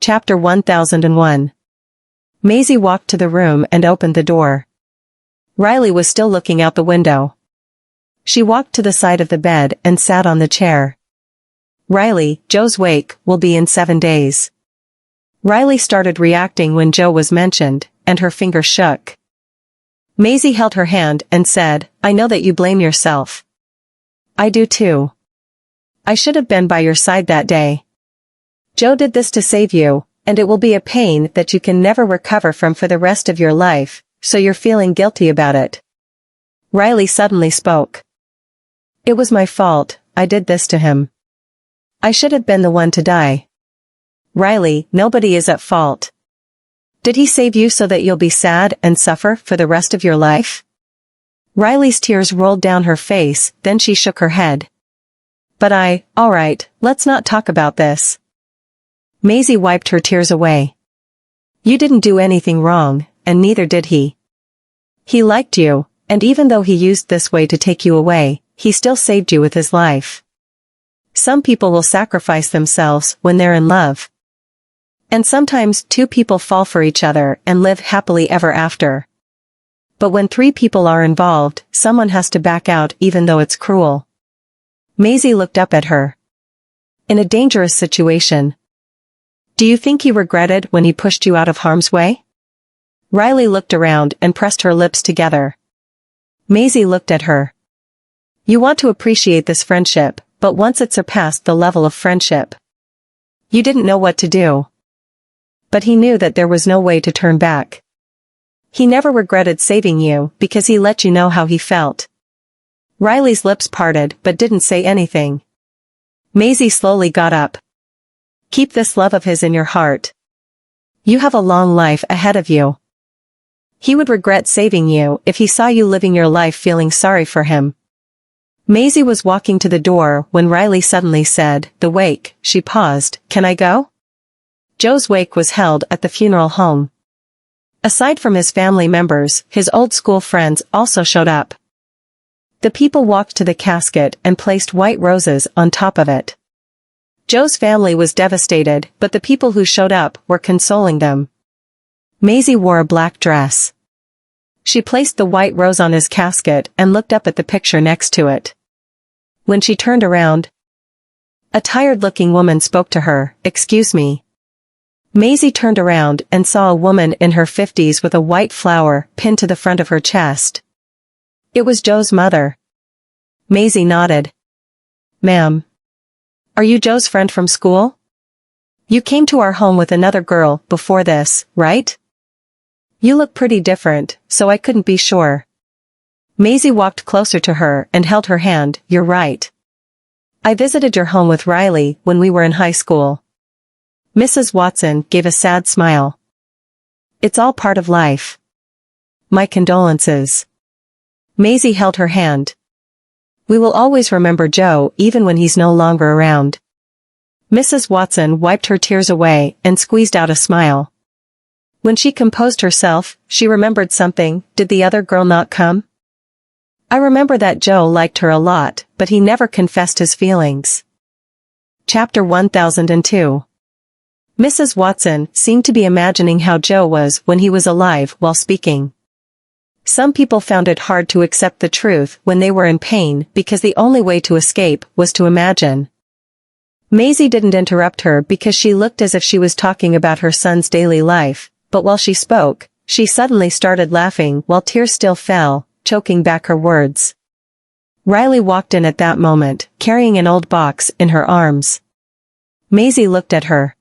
Chapter 1001. Maisie walked to the room and opened the door. Riley was still looking out the window. She walked to the side of the bed and sat on the chair. Riley, Joe's wake will be in 7 days. Riley started reacting when Joe was mentioned, and her fingers shook. Maisie held her hand and said, "I know that you blame yourself. I do too. I should have been by your side that day. Joe did this to save you, and it will be a pain that you can never recover from for the rest of your life, so you're feeling guilty about it." Riley suddenly spoke. "It was my fault, I did this to him. I should have been the one to die." Riley, nobody is at fault. Did he save you so that you'll be sad and suffer for the rest of your life? Riley's tears rolled down her face, then she shook her head. Alright, let's not talk about this. Maisie wiped her tears away. You didn't do anything wrong, and neither did he. He liked you, and even though he used this way to take you away, he still saved you with his life. Some people will sacrifice themselves when they're in love. And sometimes 2 people fall for each other and live happily ever after. But when 3 people are involved, someone has to back out even though it's cruel. Maisie looked up at her. In a dangerous situation. Do you think he regretted when he pushed you out of harm's way? Riley looked around and pressed her lips together. Maisie looked at her. You want to appreciate this friendship, but once it surpassed the level of friendship. You didn't know what to do. But he knew that there was no way to turn back. He never regretted saving you because he let you know how he felt. Riley's lips parted but didn't say anything. Maisie slowly got up. Keep this love of his in your heart. You have a long life ahead of you. He would regret saving you if he saw you living your life feeling sorry for him. Maisie was walking to the door when Riley suddenly said, "The wake," she paused. "Can I go?" Joe's wake was held at the funeral home. Aside from his family members, his old school friends also showed up. The people walked to the casket and placed white roses on top of it. Joe's family was devastated, but the people who showed up were consoling them. Maisie wore a black dress. She placed the white rose on his casket and looked up at the picture next to it. When she turned around, a tired-looking woman spoke to her. "Excuse me." Maisie turned around and saw a woman in her 50s with a white flower pinned to the front of her chest. It was Joe's mother. Maisie nodded. "Ma'am. Are you Joe's friend from school? You came to our home with another girl before this, right? You look pretty different, so I couldn't be sure." Maisie walked closer to her and held her hand. "You're right. I visited your home with Riley when we were in high school." Mrs. Watson gave a sad smile. "It's all part of life. My condolences." Maisie held her hand. "We will always remember Joe even when he's no longer around." Mrs. Watson wiped her tears away and squeezed out a smile. When she composed herself, she remembered something. Did the other girl not come? "I remember that Joe liked her a lot, but he never confessed his feelings." Chapter 1002. Mrs. Watson seemed to be imagining how Joe was when he was alive while speaking. Some people found it hard to accept the truth when they were in pain because the only way to escape was to imagine. Maisie didn't interrupt her because she looked as if she was talking about her son's daily life, but while she spoke, she suddenly started laughing while tears still fell, choking back her words. Riley walked in at that moment, carrying an old box in her arms. Maisie looked at her.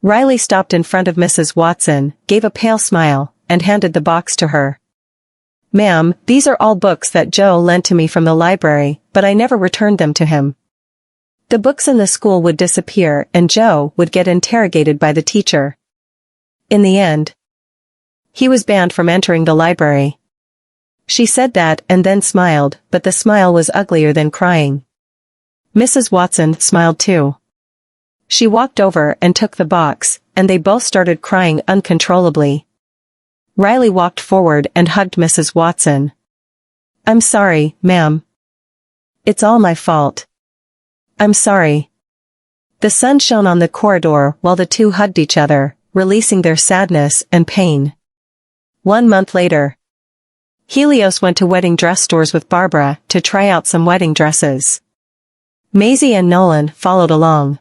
Riley stopped in front of Mrs. Watson, gave a pale smile, and handed the box to her. "Ma'am, these are all books that Joe lent to me from the library, but I never returned them to him." The books in the school would disappear and Joe would get interrogated by the teacher. In the end, he was banned from entering the library. She said that and then smiled, but the smile was uglier than crying. Mrs. Watson smiled too. She walked over and took the box, and they both started crying uncontrollably. Riley walked forward and hugged Mrs. Watson. "I'm sorry, ma'am. It's all my fault. I'm sorry." The sun shone on the corridor while the two hugged each other, releasing their sadness and pain. 1 month later. Helios went to wedding dress stores with Barbara to try out some wedding dresses. Maisie and Nolan followed along.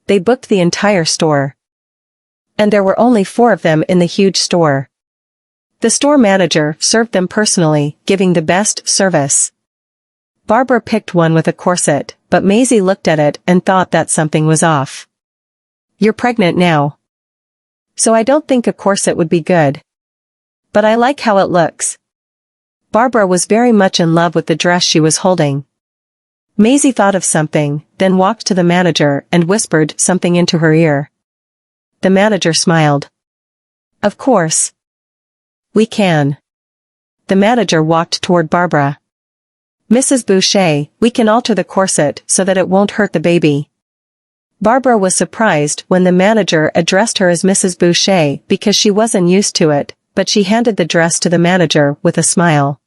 They booked the entire store. And there were only 4 of them in the huge store. The store manager served them personally, giving the best service. Barbara picked one with a corset, but Maisie looked at it and thought that something was off. "You're pregnant now. So I don't think a corset would be good. But I like how it looks." Barbara was very much in love with the dress she was holding. Maisie thought of something, then walked to the manager and whispered something into her ear. The manager smiled. "Of course. We can." The manager walked toward Barbara. "Mrs. Boucher, we can alter the corset so that it won't hurt the baby." Barbara was surprised when the manager addressed her as Mrs. Boucher because she wasn't used to it, but she handed the dress to the manager with a smile.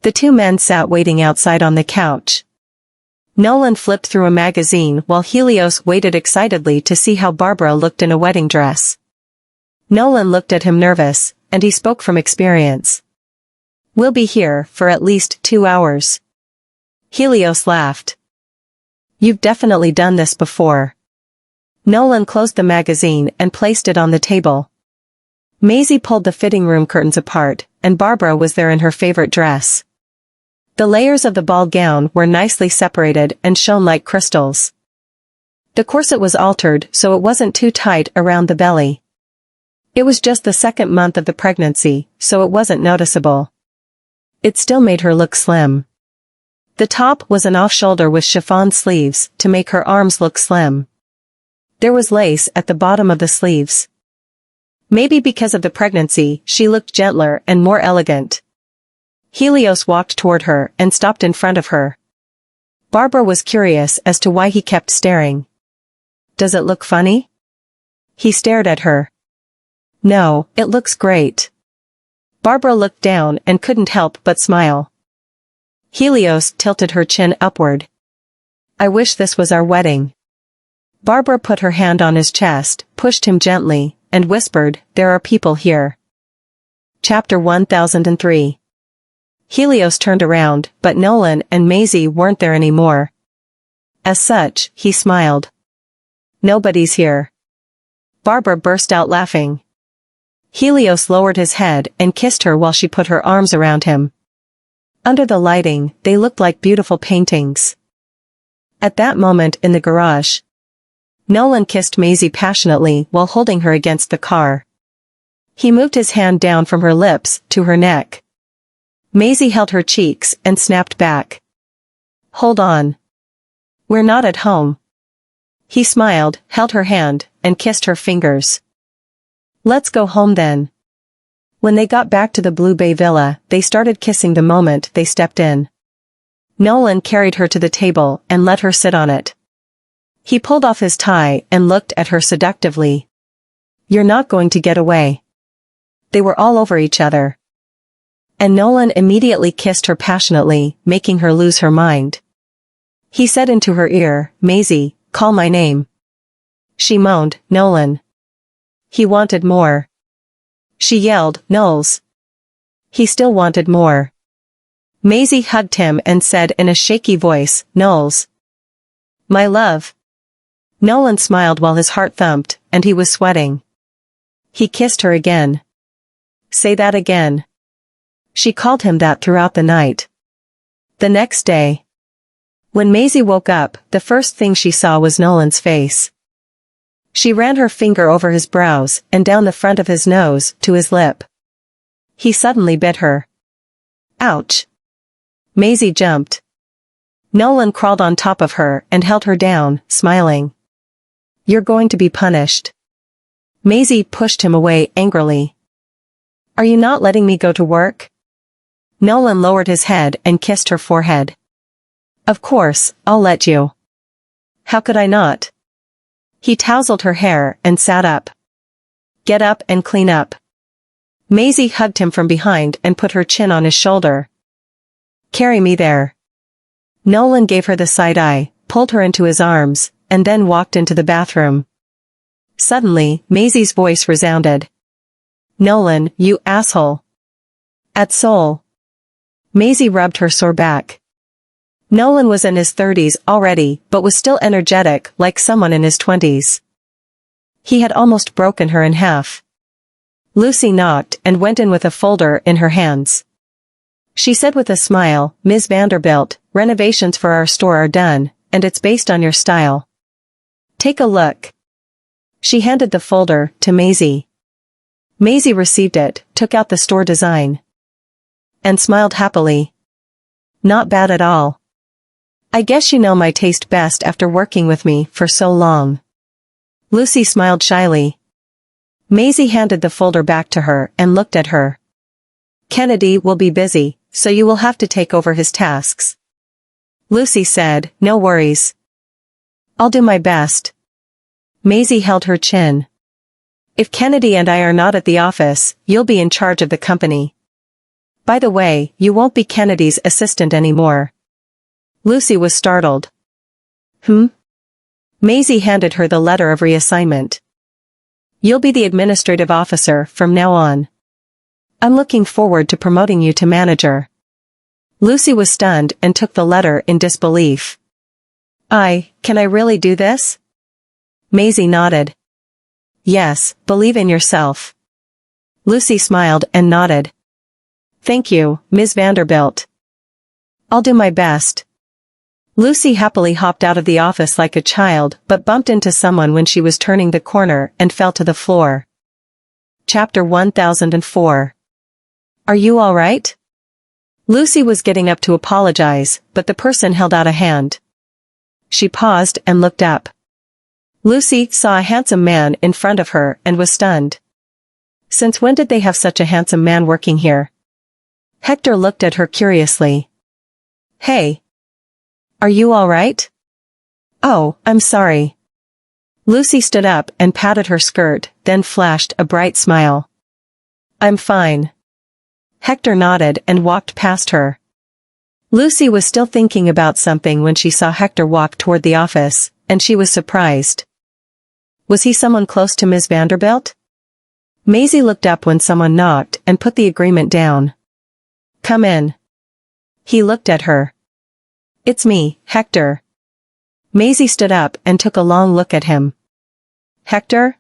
The 2 men sat waiting outside on the couch. Nolan flipped through a magazine while Helios waited excitedly to see how Barbara looked in a wedding dress. Nolan looked at him nervous, and he spoke from experience. "We'll be here for at least 2 hours. Helios laughed. "You've definitely done this before." Nolan closed the magazine and placed it on the table. Maisie pulled the fitting room curtains apart, and Barbara was there in her favorite dress. The layers of the ball gown were nicely separated and shone like crystals. The corset was altered so it wasn't too tight around the belly. It was just the 2nd month of the pregnancy, so it wasn't noticeable. It still made her look slim. The top was an off-shoulder with chiffon sleeves to make her arms look slim. There was lace at the bottom of the sleeves. Maybe because of the pregnancy, she looked gentler and more elegant. Helios walked toward her and stopped in front of her. Barbara was curious as to why he kept staring. "Does it look funny?" He stared at her. "No, it looks great." Barbara looked down and couldn't help but smile. Helios tilted her chin upward. "I wish this was our wedding." Barbara put her hand on his chest, pushed him gently, and whispered, "There are people here." Chapter 1003. Helios turned around, but Nolan and Maisie weren't there anymore. As such, he smiled. "Nobody's here." Barbara burst out laughing. Helios lowered his head and kissed her while she put her arms around him. Under the lighting, they looked like beautiful paintings. At that moment in the garage, Nolan kissed Maisie passionately while holding her against the car. He moved his hand down from her lips to her neck. Maisie held her cheeks and snapped back. "Hold on. We're not at home." He smiled, held her hand, and kissed her fingers. "Let's go home then." When they got back to the Blue Bay Villa, they started kissing the moment they stepped in. Nolan carried her to the table and let her sit on it. He pulled off his tie and looked at her seductively. "You're not going to get away." They were all over each other. And Nolan immediately kissed her passionately, making her lose her mind. He said into her ear, "Maisie, call my name." She moaned, "Nolan." He wanted more. She yelled, "Knowles." He still wanted more. Maisie hugged him and said in a shaky voice, "Knowles. My love." Nolan smiled while his heart thumped, and he was sweating. He kissed her again. "Say that again." She called him that throughout the night. The next day, when Maisie woke up, the first thing she saw was Nolan's face. She ran her finger over his brows and down the front of his nose to his lip. He suddenly bit her. Ouch. Maisie jumped. Nolan crawled on top of her and held her down, smiling. "You're going to be punished." Maisie pushed him away angrily. "Are you not letting me go to work?" Nolan lowered his head and kissed her forehead. "Of course, I'll let you. How could I not?" He tousled her hair and sat up. "Get up and clean up." Maisie hugged him from behind and put her chin on his shoulder. "Carry me there." Nolan gave her the side eye, pulled her into his arms, and then walked into the bathroom. Suddenly, Maisie's voice resounded. "Nolan, you asshole." At Seoul. Maisie rubbed her sore back. Nolan was in his 30s already, but was still energetic like someone in his 20s. He had almost broken her in half. Lucy knocked and went in with a folder in her hands. She said with a smile, "Ms. Vanderbilt, renovations for our store are done, and it's based on your style. Take a look." She handed the folder to Maisie. Maisie received it, took out the store design, and smiled happily. "Not bad at all. I guess you know my taste best after working with me for so long." Lucy smiled shyly. Maisie handed the folder back to her and looked at her. "Kennedy will be busy, so you will have to take over his tasks." Lucy said, "No worries. I'll do my best." Maisie held her chin. "If Kennedy and I are not at the office, you'll be in charge of the company. By the way, you won't be Kennedy's assistant anymore." Lucy was startled. Maisie handed her the letter of reassignment. "You'll be the administrative officer from now on. I'm looking forward to promoting you to manager." Lucy was stunned and took the letter in disbelief. Can I really do this?" Maisie nodded. "Yes, believe in yourself." Lucy smiled and nodded. "Thank you, Ms. Vanderbilt. I'll do my best." Lucy happily hopped out of the office like a child but bumped into someone when she was turning the corner and fell to the floor. Chapter 1004. "Are you all right?" Lucy was getting up to apologize, but the person held out a hand. She paused and looked up. Lucy saw a handsome man in front of her and was stunned. Since when did they have such a handsome man working here? Hector looked at her curiously. "Hey. Are you all right?" "Oh, I'm sorry." Lucy stood up and patted her skirt, then flashed a bright smile. "I'm fine." Hector nodded and walked past her. Lucy was still thinking about something when she saw Hector walk toward the office, and she was surprised. Was he someone close to Ms. Vanderbilt? Maisie looked up when someone knocked and put the agreement down. "Come in." He looked at her. "It's me, Hector." Maisie stood up and took a long look at him. "Hector?"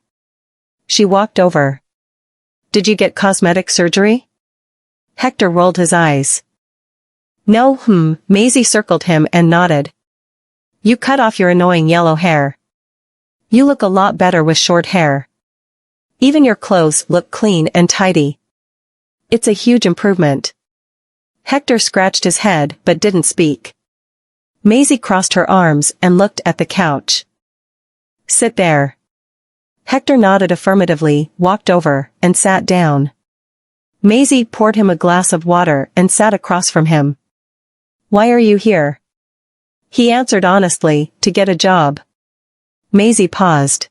She walked over. "Did you get cosmetic surgery?" Hector rolled his eyes. "No, Maisie circled him and nodded. "You cut off your annoying yellow hair. You look a lot better with short hair. Even your clothes look clean and tidy. It's a huge improvement." Hector scratched his head but didn't speak. Maisie crossed her arms and looked at the couch. "Sit there." Hector nodded affirmatively, walked over, and sat down. Maisie poured him a glass of water and sat across from him. "Why are you here?" He answered honestly, "To get a job." Maisie paused.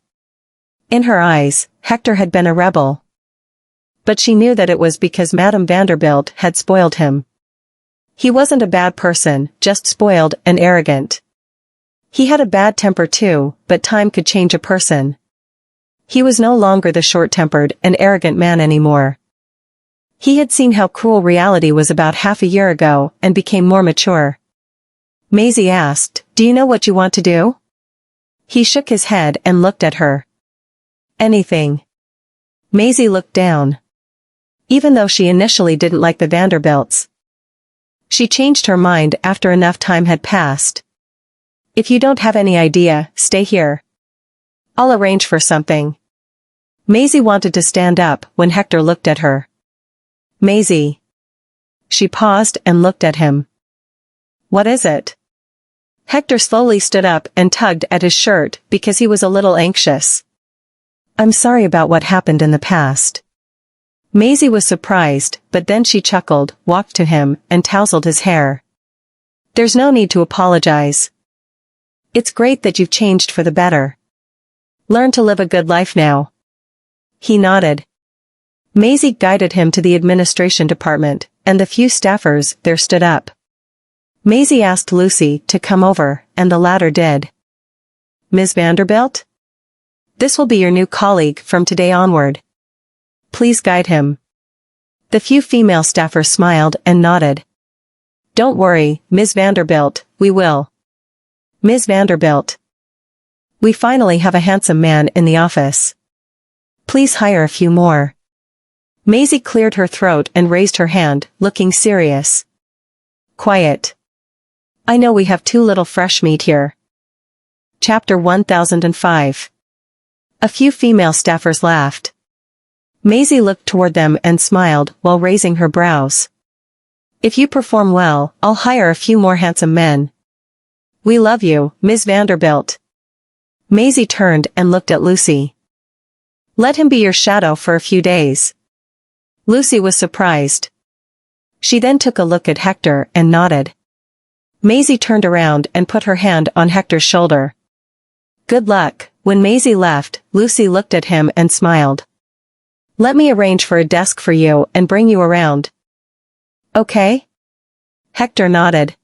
In her eyes, Hector had been a rebel. But she knew that it was because Madame Vanderbilt had spoiled him. He wasn't a bad person, just spoiled and arrogant. He had a bad temper too, but time could change a person. He was no longer the short-tempered and arrogant man anymore. He had seen how cruel reality was about half a year ago and became more mature. Maisie asked, "Do you know what you want to do?" He shook his head and looked at her. "Anything." Maisie looked down. Even though she initially didn't like the Vanderbilts, she changed her mind after enough time had passed. "If you don't have any idea, stay here. I'll arrange for something." Maisie wanted to stand up when Hector looked at her. "Maisie." She paused and looked at him. "What is it?" Hector slowly stood up and tugged at his shirt because he was a little anxious. "I'm sorry about what happened in the past." Maisie was surprised, but then she chuckled, walked to him, and tousled his hair. "There's no need to apologize. It's great that you've changed for the better. Learn to live a good life now." He nodded. Maisie guided him to the administration department, and the few staffers there stood up. Maisie asked Lucy to come over, and the latter did. Ms. Vanderbilt? This will be your new colleague from today onward. Please guide him. The few female staffers smiled and nodded. Don't worry, Ms. Vanderbilt, we will. Ms. Vanderbilt. We finally have a handsome man in the office. Please hire a few more. Maisie cleared her throat and raised her hand, looking serious. Quiet. I know we have too little fresh meat here. Chapter 1005. A few female staffers laughed. Maisie looked toward them and smiled while raising her brows. If you perform well, I'll hire a few more handsome men. We love you, Ms. Vanderbilt. Maisie turned and looked at Lucy. Let him be your shadow for a few days. Lucy was surprised. She then took a look at Hector and nodded. Maisie turned around and put her hand on Hector's shoulder. Good luck. When Maisie left, Lucy looked at him and smiled. Let me arrange for a desk for you and bring you around. Okay? Hector nodded.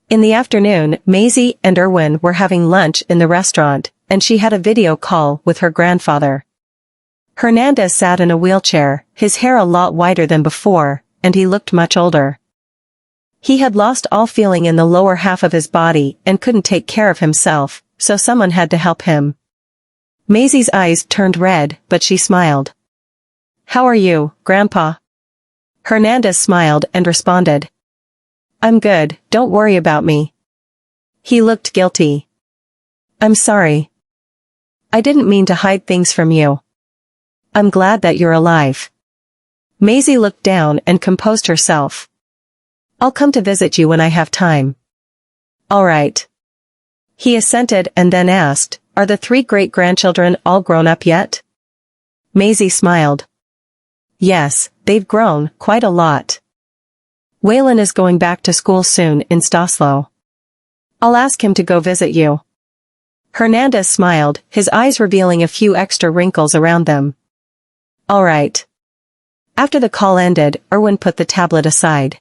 In the afternoon, Maisie and Erwin were having lunch in the restaurant, and she had a video call with her grandfather. Hernandez sat in a wheelchair, his hair a lot whiter than before, and he looked much older. He had lost all feeling in the lower half of his body and couldn't take care of himself, so someone had to help him. Maisie's eyes turned red, but she smiled. How are you, Grandpa? Hernandez smiled and responded. I'm good, don't worry about me. He looked guilty. I'm sorry. I didn't mean to hide things from you. I'm glad that you're alive. Maisie looked down and composed herself. I'll come to visit you when I have time. All right. He assented and then asked, Are the 3 great-grandchildren all grown up yet? Maisie smiled. Yes, they've grown, quite a lot. Waylon is going back to school soon in Staslo. I'll ask him to go visit you. Hernandez smiled, his eyes revealing a few extra wrinkles around them. All right. After the call ended, Erwin put the tablet aside.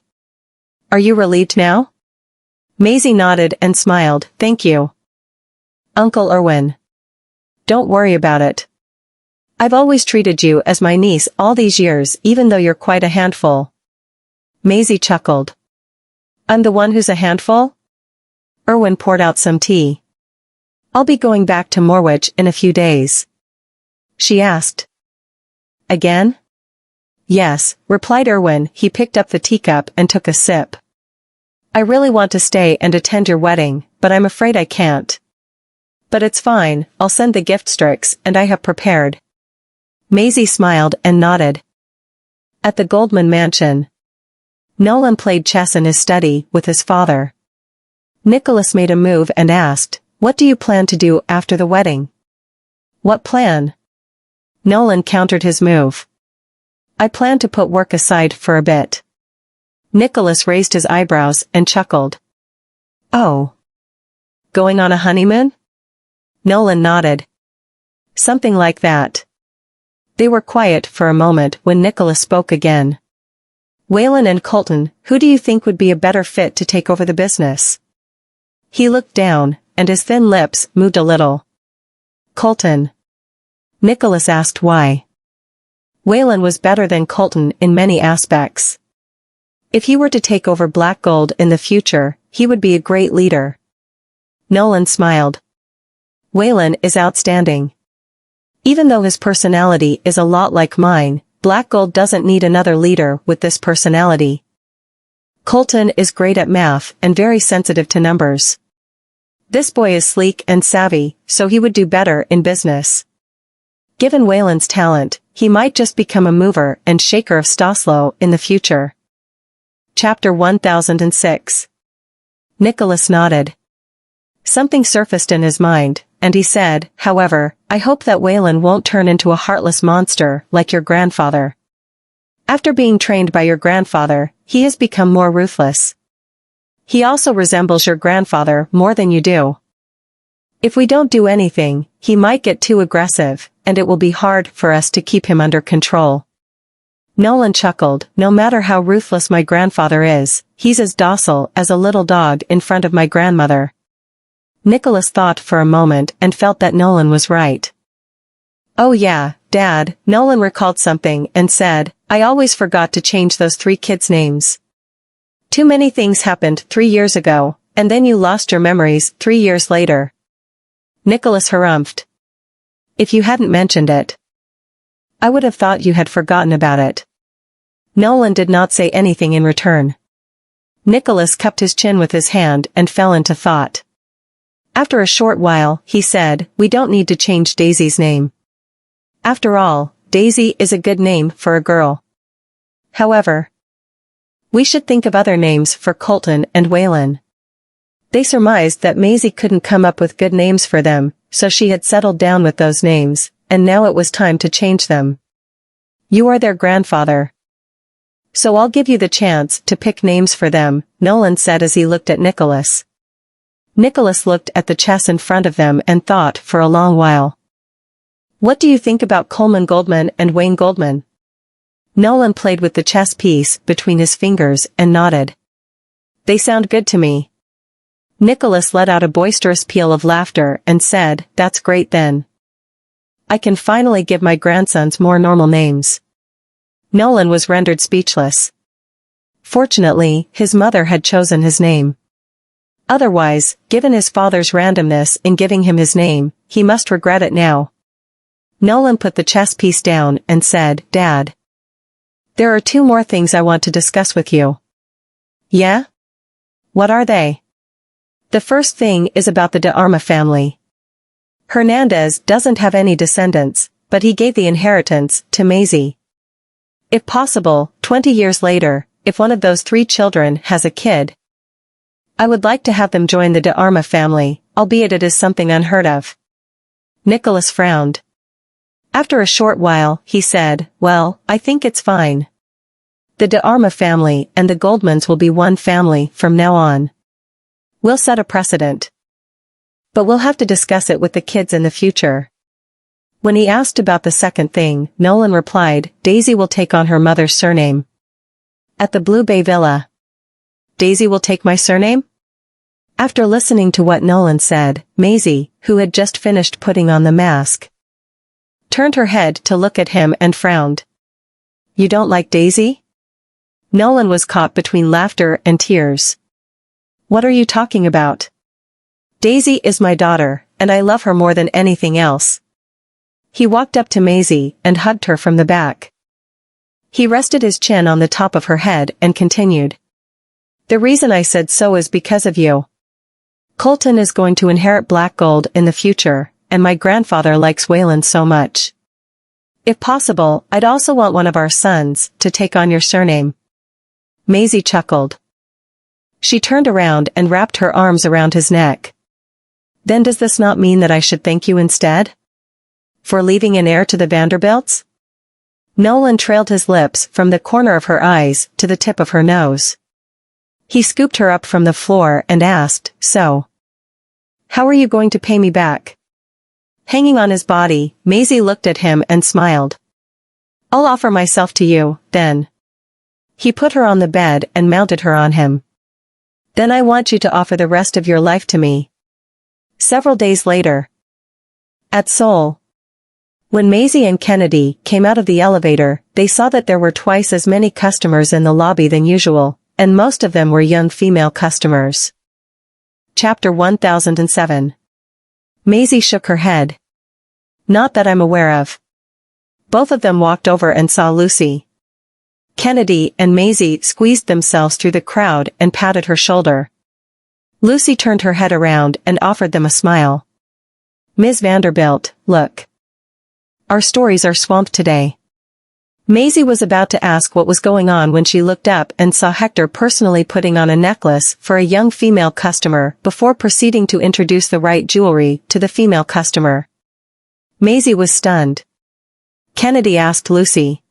Are you relieved now? Maisie nodded and smiled, thank you. Uncle Erwin. Don't worry about it. I've always treated you as my niece all these years even though you're quite a handful. Maisie chuckled. I'm the one who's a handful? Erwin poured out some tea. I'll be going back to Morwich in a few days. She asked. Again? Yes, replied Erwin. He picked up the teacup and took a sip. I really want to stay and attend your wedding, but I'm afraid I can't. But it's fine, I'll send the gift sticks and I have prepared. Maisie smiled and nodded. At the Goldman mansion. Nolan played chess in his study with his father. Nicholas made a move and asked, What do you plan to do after the wedding? What plan? Nolan countered his move. I plan to put work aside for a bit. Nicholas raised his eyebrows and chuckled. Oh. Going on a honeymoon? Nolan nodded. Something like that. They were quiet for a moment when Nicholas spoke again. Waylon and Colton, who do you think would be a better fit to take over the business? He looked down, and his thin lips moved a little. Colton. Nicholas asked why. Waylon was better than Colton in many aspects. If he were to take over Black Gold in the future, he would be a great leader. Nolan smiled. Waylon is outstanding. Even though his personality is a lot like mine, Black Gold doesn't need another leader with this personality. Colton is great at math and very sensitive to numbers. This boy is sleek and savvy, so he would do better in business. Given Waylon's talent, he might just become a mover and shaker of Staslo in the future. Chapter 1006. Nicholas nodded. Something surfaced in his mind, and he said, however, I hope that Waylon won't turn into a heartless monster like your grandfather. After being trained by your grandfather, he has become more ruthless. He also resembles your grandfather more than you do. If we don't do anything, he might get too aggressive, and it will be hard for us to keep him under control. Nolan chuckled, no matter how ruthless my grandfather is, he's as docile as a little dog in front of my grandmother. Nicholas thought for a moment and felt that Nolan was right. "Oh yeah, Dad," Nolan recalled something and said, "I always forgot to change those 3 kids' names. Too many things happened 3 years ago, and then you lost your memories 3 years later." Nicholas harumphed. "If you hadn't mentioned it, I would have thought you had forgotten about it." Nolan did not say anything in return. Nicholas cupped his chin with his hand and fell into thought. After a short while, he said, "We don't need to change Daisy's name. After all, Daisy is a good name for a girl. However, we should think of other names for Colton and Waylon." They surmised that Maisie couldn't come up with good names for them, so she had settled down with those names, and now it was time to change them. "You are their grandfather, so I'll give you the chance to pick names for them," Nolan said as he looked at Nicholas. Nicholas looked at the chess in front of them and thought for a long while. "What do you think about Coleman Goldman and Wayne Goldman?" Nolan played with the chess piece between his fingers and nodded. "They sound good to me." Nicholas let out a boisterous peal of laughter and said, "That's great then. I can finally give my grandsons more normal names." Nolan was rendered speechless. Fortunately, his mother had chosen his name. Otherwise, given his father's randomness in giving him his name, he must regret it now. Nolan put the chess piece down and said, "Dad, there are 2 more things I want to discuss with you." "Yeah? What are they?" "The first thing is about the De Arma family. Hernandez doesn't have any descendants, but he gave the inheritance to Maisie. If possible, 20 years later, if one of those 3 children has a kid, I would like to have them join the De Arma family, albeit it is something unheard of." Nicholas frowned. After a short while, he said, "Well, I think it's fine. The De Arma family and the Goldmans will be one family from now on. We'll set a precedent. But we'll have to discuss it with the kids in the future." When he asked about the second thing, Nolan replied, "Daisy will take on her mother's surname. At the Blue Bay Villa." "Daisy will take my surname?" After listening to what Nolan said, Maisie, who had just finished putting on the mask, turned her head to look at him and frowned. "You don't like Daisy?" Nolan was caught between laughter and tears. "What are you talking about?" "Daisy is my daughter, and I love her more than anything else." He walked up to Maisie and hugged her from the back. He rested his chin on the top of her head and continued, "The reason I said so is because of you. Colton is going to inherit Black Gold in the future, and my grandfather likes Waylon so much. If possible, I'd also want one of our sons to take on your surname." Maisie chuckled. She turned around and wrapped her arms around his neck. "Then does this not mean that I should thank you instead? For leaving an heir to the Vanderbilts?" Nolan trailed his lips from the corner of her eyes to the tip of her nose. He scooped her up from the floor and asked, "So, how are you going to pay me back?" Hanging on his body, Maisie looked at him and smiled. "I'll offer myself to you, then." He put her on the bed and mounted her on him. "Then I want you to offer the rest of your life to me." Several days later, at Seoul, when Maisie and Kennedy came out of the elevator, they saw that there were twice as many customers in the lobby than usual, and most of them were young female customers. Chapter 1007. Maisie shook her head. "Not that I'm aware of." Both of them walked over and saw Lucy. Kennedy and Maisie squeezed themselves through the crowd and patted her shoulder. Lucy turned her head around and offered them a smile. "Ms. Vanderbilt, look. Our stories are swamped today." Maisie was about to ask what was going on when she looked up and saw Hector personally putting on a necklace for a young female customer before proceeding to introduce the right jewelry to the female customer. Maisie was stunned. Kennedy asked Lucy,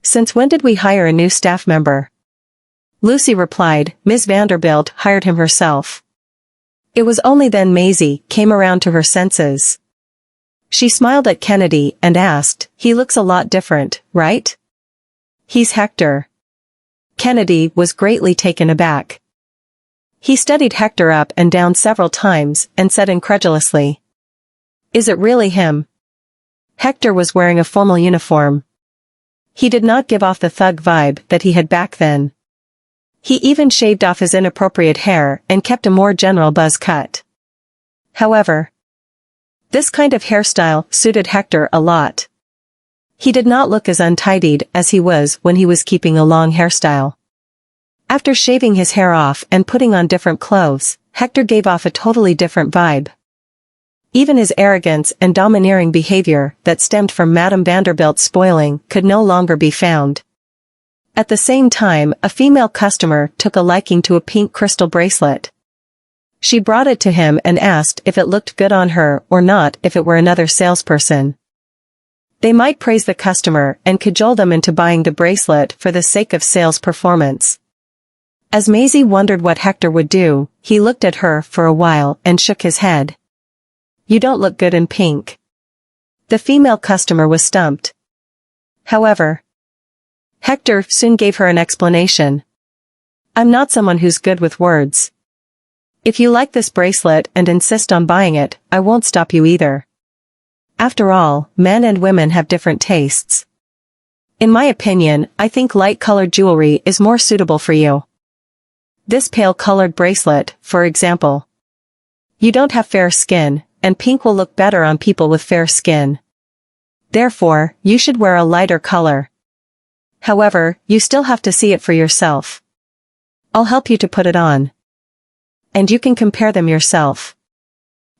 "Since when did we hire a new staff member?" Lucy replied, "Ms. Vanderbilt hired him herself." It was only then Maisie came around to her senses. She smiled at Kennedy and asked, "He looks a lot different, right?" "He's Hector." Kennedy was greatly taken aback. He studied Hector up and down several times and said incredulously, "Is it really him?" Hector was wearing a formal uniform. He did not give off the thug vibe that he had back then. He even shaved off his inappropriate hair and kept a more general buzz cut. However, this kind of hairstyle suited Hector a lot. He did not look as untidied as he was when he was keeping a long hairstyle. After shaving his hair off and putting on different clothes, Hector gave off a totally different vibe. Even his arrogance and domineering behavior that stemmed from Madame Vanderbilt's spoiling could no longer be found. At the same time, a female customer took a liking to a pink crystal bracelet. She brought it to him and asked if it looked good on her or not if it were another salesperson. They might praise the customer and cajole them into buying the bracelet for the sake of sales performance. As Maisie wondered what Hector would do, he looked at her for a while and shook his head. "You don't look good in pink." The female customer was stumped. However, Hector soon gave her an explanation. "I'm not someone who's good with words. If you like this bracelet and insist on buying it, I won't stop you either. After all, men and women have different tastes. In my opinion, I think light-colored jewelry is more suitable for you. This pale-colored bracelet, for example. You don't have fair skin, and pink will look better on people with fair skin. Therefore, you should wear a lighter color. However, you still have to see it for yourself. I'll help you to put it on. And you can compare them yourself."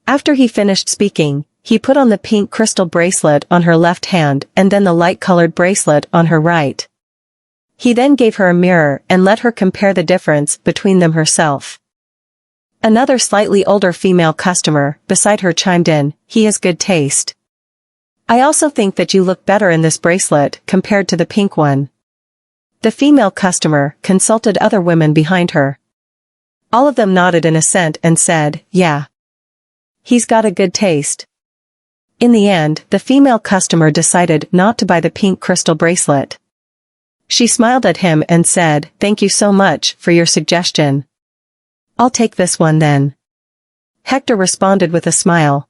After he finished speaking, he put on the pink crystal bracelet on her left hand and then the light-colored bracelet on her right. He then gave her a mirror and let her compare the difference between them herself. Another slightly older female customer beside her chimed in, "He has good taste. I also think that you look better in this bracelet compared to the pink one." The female customer consulted other women behind her. All of them nodded in assent and said, "Yeah. He's got a good taste." In the end, the female customer decided not to buy the pink crystal bracelet. She smiled at him and said, "Thank you so much for your suggestion. I'll take this one then." Hector responded with a smile.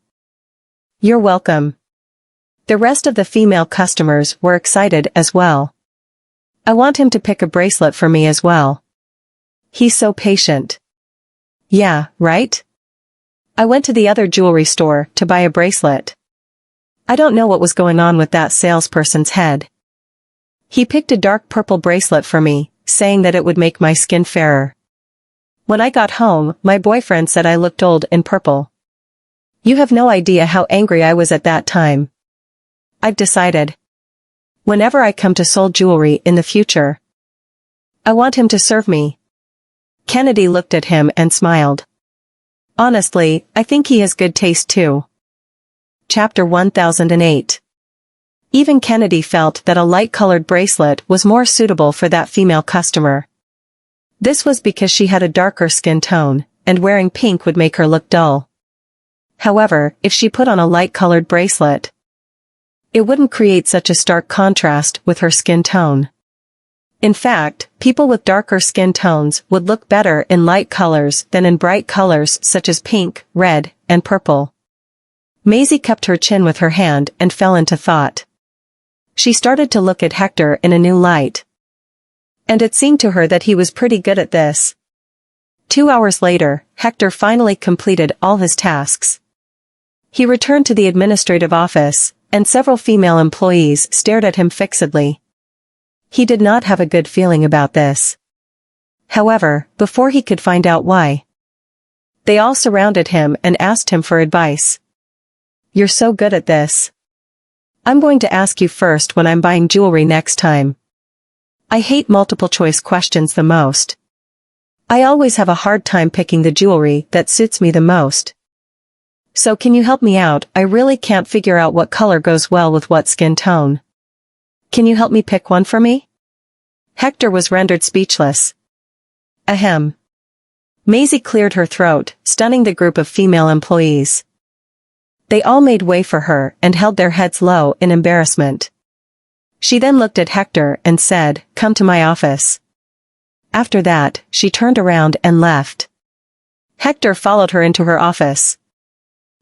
"You're welcome." The rest of the female customers were excited as well. "I want him to pick a bracelet for me as well. He's so patient." "Yeah, right? I went to the other jewelry store to buy a bracelet. I don't know what was going on with that salesperson's head. He picked a dark purple bracelet for me, saying that it would make my skin fairer. When I got home, my boyfriend said I looked old in purple. You have no idea how angry I was at that time. I've decided. Whenever I come to sold jewelry in the future, I want him to serve me." Kennedy looked at him and smiled. "Honestly, I think he has good taste too." Chapter 1008. Even Kennedy felt that a light-colored bracelet was more suitable for that female customer. This was because she had a darker skin tone, and wearing pink would make her look dull. However, if she put on a light-colored bracelet, it wouldn't create such a stark contrast with her skin tone. In fact, people with darker skin tones would look better in light colors than in bright colors such as pink, red, and purple. Maisie kept her chin with her hand and fell into thought. She started to look at Hector in a new light. And it seemed to her that he was pretty good at this. 2 hours later, Hector finally completed all his tasks. He returned to the administrative office, and several female employees stared at him fixedly. He did not have a good feeling about this. However, before he could find out why, they all surrounded him and asked him for advice. "You're so good at this. I'm going to ask you first when I'm buying jewelry next time. I hate multiple choice questions the most. I always have a hard time picking the jewelry that suits me the most. So can you help me out? I really can't figure out what color goes well with what skin tone. Can you help me pick one for me?" Hector was rendered speechless. Ahem. Maisie cleared her throat, stunning the group of female employees. They all made way for her and held their heads low in embarrassment. She then looked at Hector and said, "Come to my office." After that, she turned around and left. Hector followed her into her office.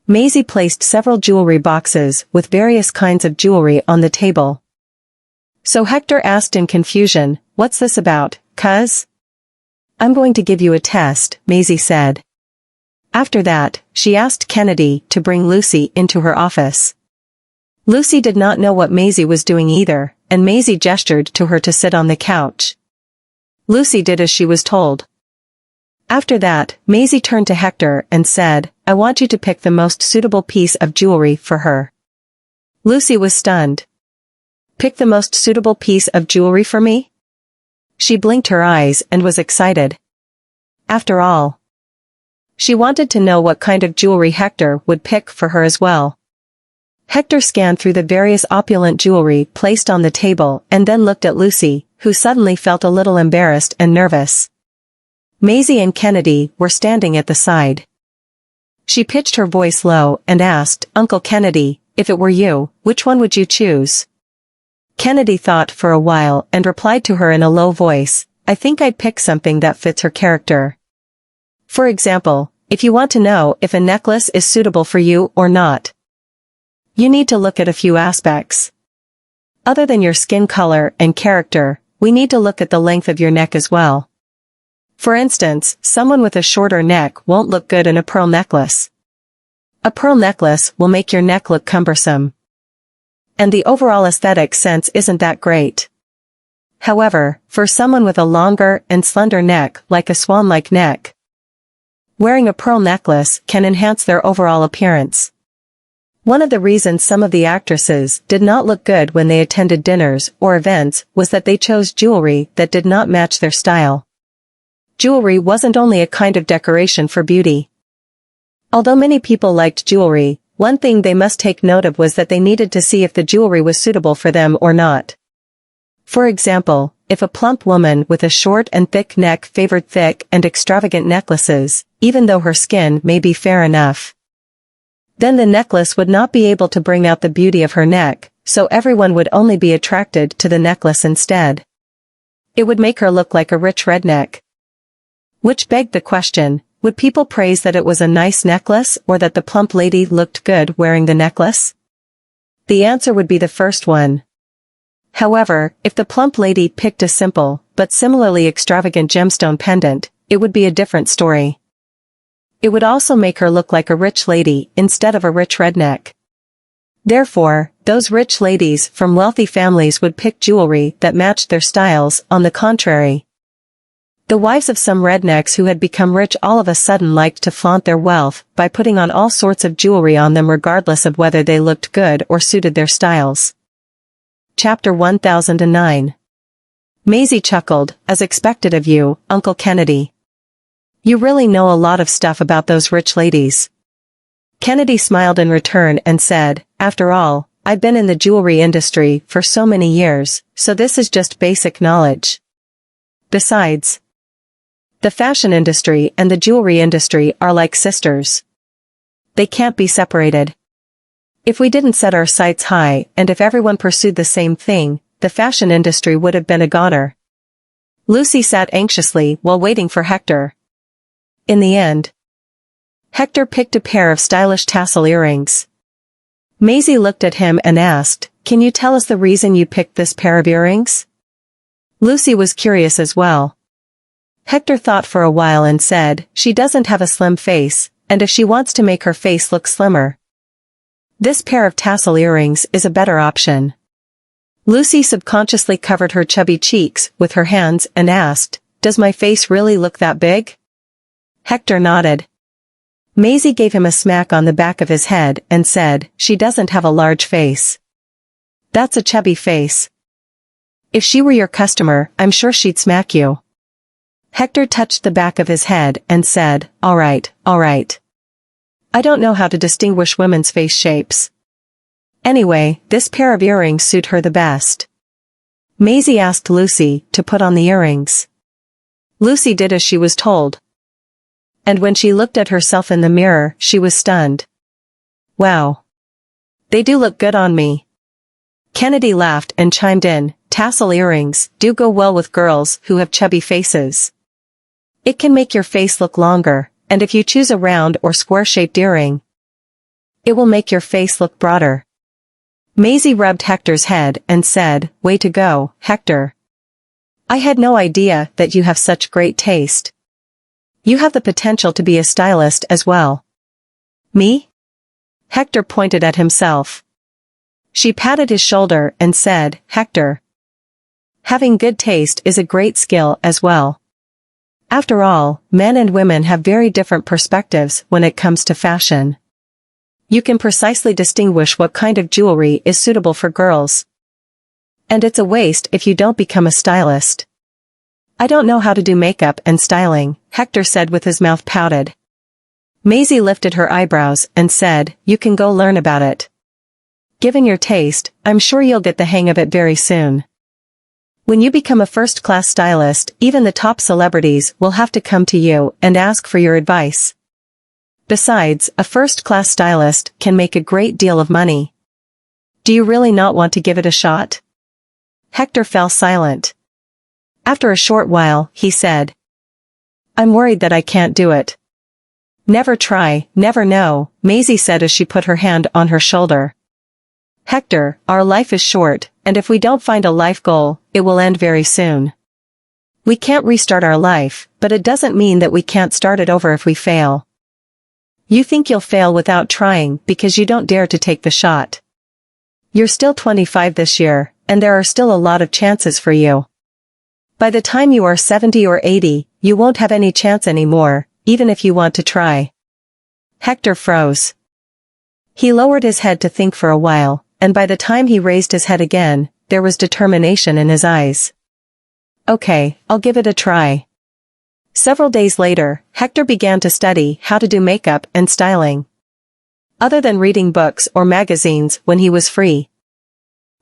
Maisie placed several jewelry boxes with various kinds of jewelry on the table. So Hector asked in confusion, "What's this about, cuz?" "I'm going to give you a test," Maisie said. After that, she asked Kennedy to bring Lucy into her office. Lucy did not know what Maisie was doing either, and Maisie gestured to her to sit on the couch. Lucy did as she was told. After that, Maisie turned to Hector and said, "I want you to pick the most suitable piece of jewelry for her." Lucy was stunned. "Pick the most suitable piece of jewelry for me?" She blinked her eyes and was excited. After all, she wanted to know what kind of jewelry Hector would pick for her as well. Hector scanned through the various opulent jewelry placed on the table and then looked at Lucy, who suddenly felt a little embarrassed and nervous. Maisie and Kennedy were standing at the side. She pitched her voice low and asked, "Uncle Kennedy, if it were you, which one would you choose?" Kennedy thought for a while and replied to her in a low voice, "I think I'd pick something that fits her character. For example, if you want to know if a necklace is suitable for you or not, you need to look at a few aspects. Other than your skin color and character, we need to look at the length of your neck as well. For instance, someone with a shorter neck won't look good in a pearl necklace. A pearl necklace will make your neck look cumbersome. And the overall aesthetic sense isn't that great. However, for someone with a longer and slender neck like a swan-like neck, wearing a pearl necklace can enhance their overall appearance. One of the reasons some of the actresses did not look good when they attended dinners or events was that they chose jewelry that did not match their style. Jewelry wasn't only a kind of decoration for beauty. Although many people liked jewelry, one thing they must take note of was that they needed to see if the jewelry was suitable for them or not. For example, if a plump woman with a short and thick neck favored thick and extravagant necklaces, even though her skin may be fair enough, then the necklace would not be able to bring out the beauty of her neck, so everyone would only be attracted to the necklace instead. It would make her look like a rich redneck. Which begged the question, would people praise that it was a nice necklace or that the plump lady looked good wearing the necklace? The answer would be the first one. However, if the plump lady picked a simple, but similarly extravagant gemstone pendant, it would be a different story. It would also make her look like a rich lady instead of a rich redneck. Therefore, those rich ladies from wealthy families would pick jewelry that matched their styles. On the contrary, the wives of some rednecks who had become rich all of a sudden liked to flaunt their wealth by putting on all sorts of jewelry on them regardless of whether they looked good or suited their styles. Chapter 1009. Maisie chuckled, "As expected of you, Uncle Kennedy. You really know a lot of stuff about those rich ladies." Kennedy smiled in return and said, "After all, I've been in the jewelry industry for so many years, so this is just basic knowledge. Besides, the fashion industry and the jewelry industry are like sisters. They can't be separated. If we didn't set our sights high and if everyone pursued the same thing, the fashion industry would have been a goner." Lucy sat anxiously while waiting for Hector. In the end, Hector picked a pair of stylish tassel earrings. Maisie looked at him and asked, "Can you tell us the reason you picked this pair of earrings?" Lucy was curious as well. Hector thought for a while and said, "She doesn't have a slim face, and if she wants to make her face look slimmer, this pair of tassel earrings is a better option." Lucy subconsciously covered her chubby cheeks with her hands and asked, "Does my face really look that big?" Hector nodded. Maisie gave him a smack on the back of his head and said, "She doesn't have a large face. That's a chubby face. If she were your customer, I'm sure she'd smack you." Hector touched the back of his head and said, all right. I don't know how to distinguish women's face shapes. Anyway, this pair of earrings suit her the best." Maisie asked Lucy to put on the earrings. Lucy did as she was told. And when she looked at herself in the mirror, she was stunned. "Wow. They do look good on me." Kennedy laughed and chimed in, "Tassel earrings do go well with girls who have chubby faces. It can make your face look longer, and if you choose a round or square-shaped earring, it will make your face look broader. Maisie rubbed Hector's head and said, "Way to go, Hector. I had no idea that you have such great taste. You have the potential to be a stylist as well." "Me?" Hector pointed at himself. She patted his shoulder and said, "Hector, having good taste is a great skill as well. After all, men and women have very different perspectives when it comes to fashion. You can precisely distinguish what kind of jewelry is suitable for girls. And it's a waste if you don't become a stylist." "I don't know how to do makeup and styling," Hector said with his mouth pouted. Maisie lifted her eyebrows and said, "You can go learn about it. Given your taste, I'm sure you'll get the hang of it very soon. When you become a first-class stylist, even the top celebrities will have to come to you and ask for your advice. Besides, a first-class stylist can make a great deal of money. Do you really not want to give it a shot?" Hector fell silent. After a short while, he said, "I'm worried that I can't do it." "Never try, never know," Maisie said as she put her hand on her shoulder. "Hector, our life is short, and if we don't find a life goal, it will end very soon. We can't restart our life, but it doesn't mean that we can't start it over if we fail. You think you'll fail without trying because you don't dare to take the shot. You're still 25 this year, and there are still a lot of chances for you. By the time you are 70 or 80, you won't have any chance anymore, even if you want to try." Hector froze. He lowered his head to think for a while, and by the time he raised his head again, there was determination in his eyes. "Okay, I'll give it a try." Several days later, Hector began to study how to do makeup and styling. Other than reading books or magazines when he was free,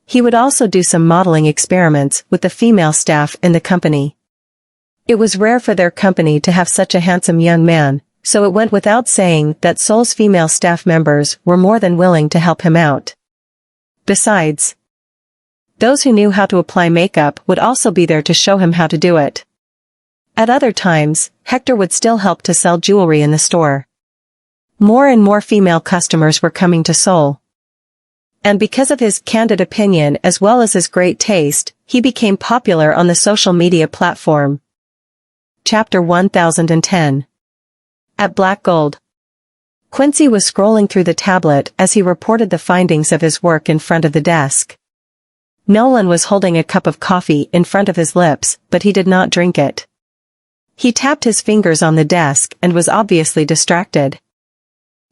he would also do some modeling experiments with the female staff in the company. It was rare for their company to have such a handsome young man, so it went without saying that Sol's female staff members were more than willing to help him out. Besides, those who knew how to apply makeup would also be there to show him how to do it. At other times, Hector would still help to sell jewelry in the store. More and more female customers were coming to Sol. And because of his candid opinion as well as his great taste, he became popular on the social media platform. Chapter 1010. At Black Gold. Quincy was scrolling through the tablet as he reported the findings of his work in front of the desk. Nolan was holding a cup of coffee in front of his lips, but he did not drink it. He tapped his fingers on the desk and was obviously distracted.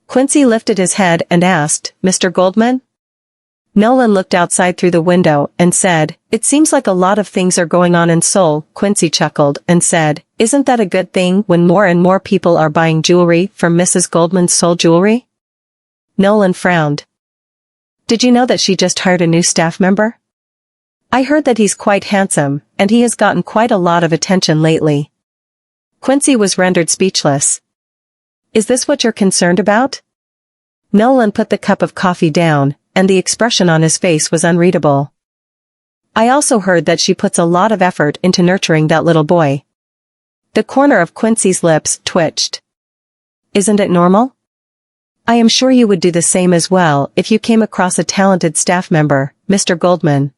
Quincy lifted his head and asked, "Mr. Goldman?" Nolan looked outside through the window and said, "It seems like a lot of things are going on in Seoul." Quincy chuckled and said, "Isn't that a good thing when more and more people are buying jewelry from Mrs. Goldman's Seoul Jewelry?" Nolan frowned. "Did you know that she just hired a new staff member? I heard that he's quite handsome, and he has gotten quite a lot of attention lately." Quincy was rendered speechless. "Is this what you're concerned about?" Nolan put the cup of coffee down, and the expression on his face was unreadable. "I also heard that she puts a lot of effort into nurturing that little boy." The corner of Quincy's lips twitched. "Isn't it normal? I am sure you would do the same as well if you came across a talented staff member, Mr. Goldman."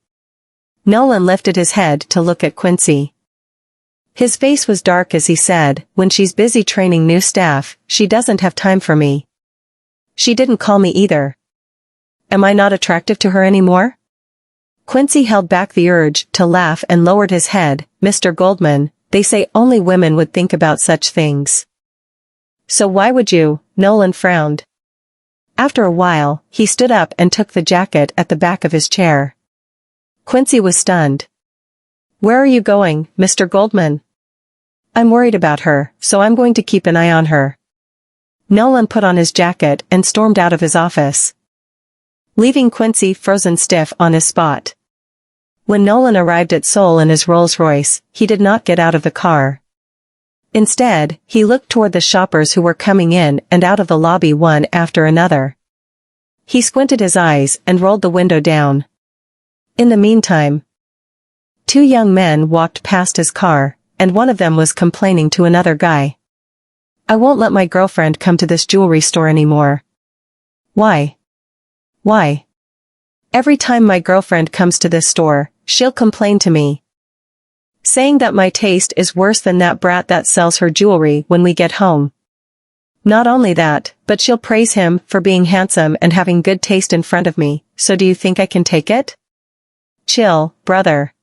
Nolan lifted his head to look at Quincy. His face was dark as he said, "When she's busy training new staff, she doesn't have time for me. She didn't call me either. Am I not attractive to her anymore?" Quincy held back the urge to laugh and lowered his head. "Mr. Goldman, they say only women would think about such things. So why would you?" Nolan frowned. After a while, he stood up and took the jacket at the back of his chair. Quincy was stunned. "Where are you going, Mr. Goldman?" "I'm worried about her, so I'm going to keep an eye on her." Nolan put on his jacket and stormed out of his office, leaving Quincy frozen stiff on his spot. When Nolan arrived at Seoul in his Rolls-Royce, he did not get out of the car. Instead, he looked toward the shoppers who were coming in and out of the lobby one after another. He squinted his eyes and rolled the window down. In the meantime, two young men walked past his car, and one of them was complaining to another guy. I won't let my girlfriend come to this jewelry store anymore. Why? Why? Every time my girlfriend comes to this store, she'll complain to me, saying that my taste is worse than that brat that sells her jewelry when we get home. Not only that, but she'll praise him for being handsome and having good taste in front of me, so do you think I can take it? Chill, brother.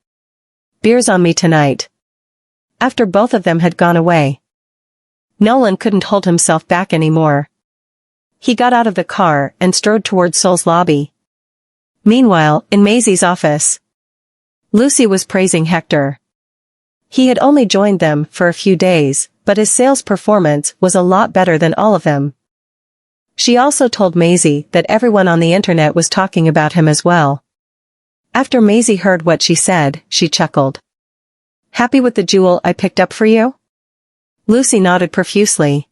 Beer's on me tonight. After both of them had gone away, Nolan couldn't hold himself back anymore. He got out of the car and strode toward Sol's lobby. Meanwhile, in Maisie's office, Lucy was praising Hector. He had only joined them for a few days, but his sales performance was a lot better than all of them. She also told Maisie that everyone on the internet was talking about him as well. After Maisie heard what she said, she chuckled. Happy with the jewel I picked up for you? Lucy nodded profusely.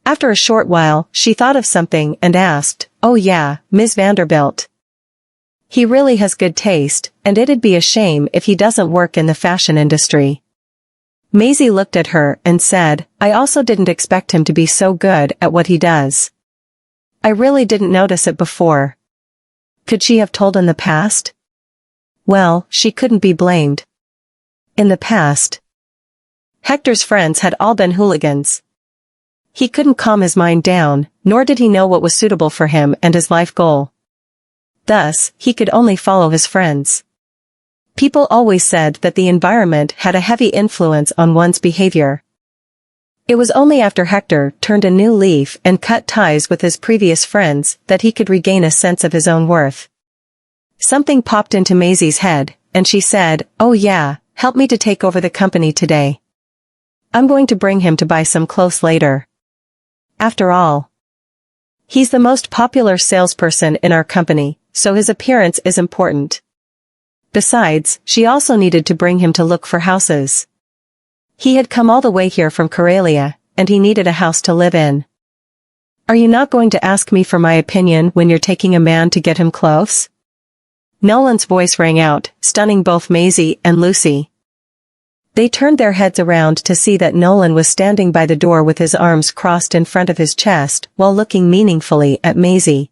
After a short while, she thought of something and asked, Oh yeah, Ms. Vanderbilt. He really has good taste, and it'd be a shame if he doesn't work in the fashion industry. Maisie looked at her and said, I also didn't expect him to be so good at what he does. I really didn't notice it before. Could she have told in the past? Well, she couldn't be blamed. In the past, Hector's friends had all been hooligans. He couldn't calm his mind down, nor did he know what was suitable for him and his life goal. Thus, he could only follow his friends. People always said that the environment had a heavy influence on one's behavior. It was only after Hector turned a new leaf and cut ties with his previous friends that he could regain a sense of his own worth. Something popped into Maisie's head, and she said, Oh yeah, help me to take over the company today. I'm going to bring him to buy some clothes later. After all, he's the most popular salesperson in our company, so his appearance is important. Besides, she also needed to bring him to look for houses. He had come all the way here from Karelia, and he needed a house to live in. Are you not going to ask me for my opinion when you're taking a man to get him clothes? Nolan's voice rang out, stunning both Maisie and Lucy. They turned their heads around to see that Nolan was standing by the door with his arms crossed in front of his chest while looking meaningfully at Maisie.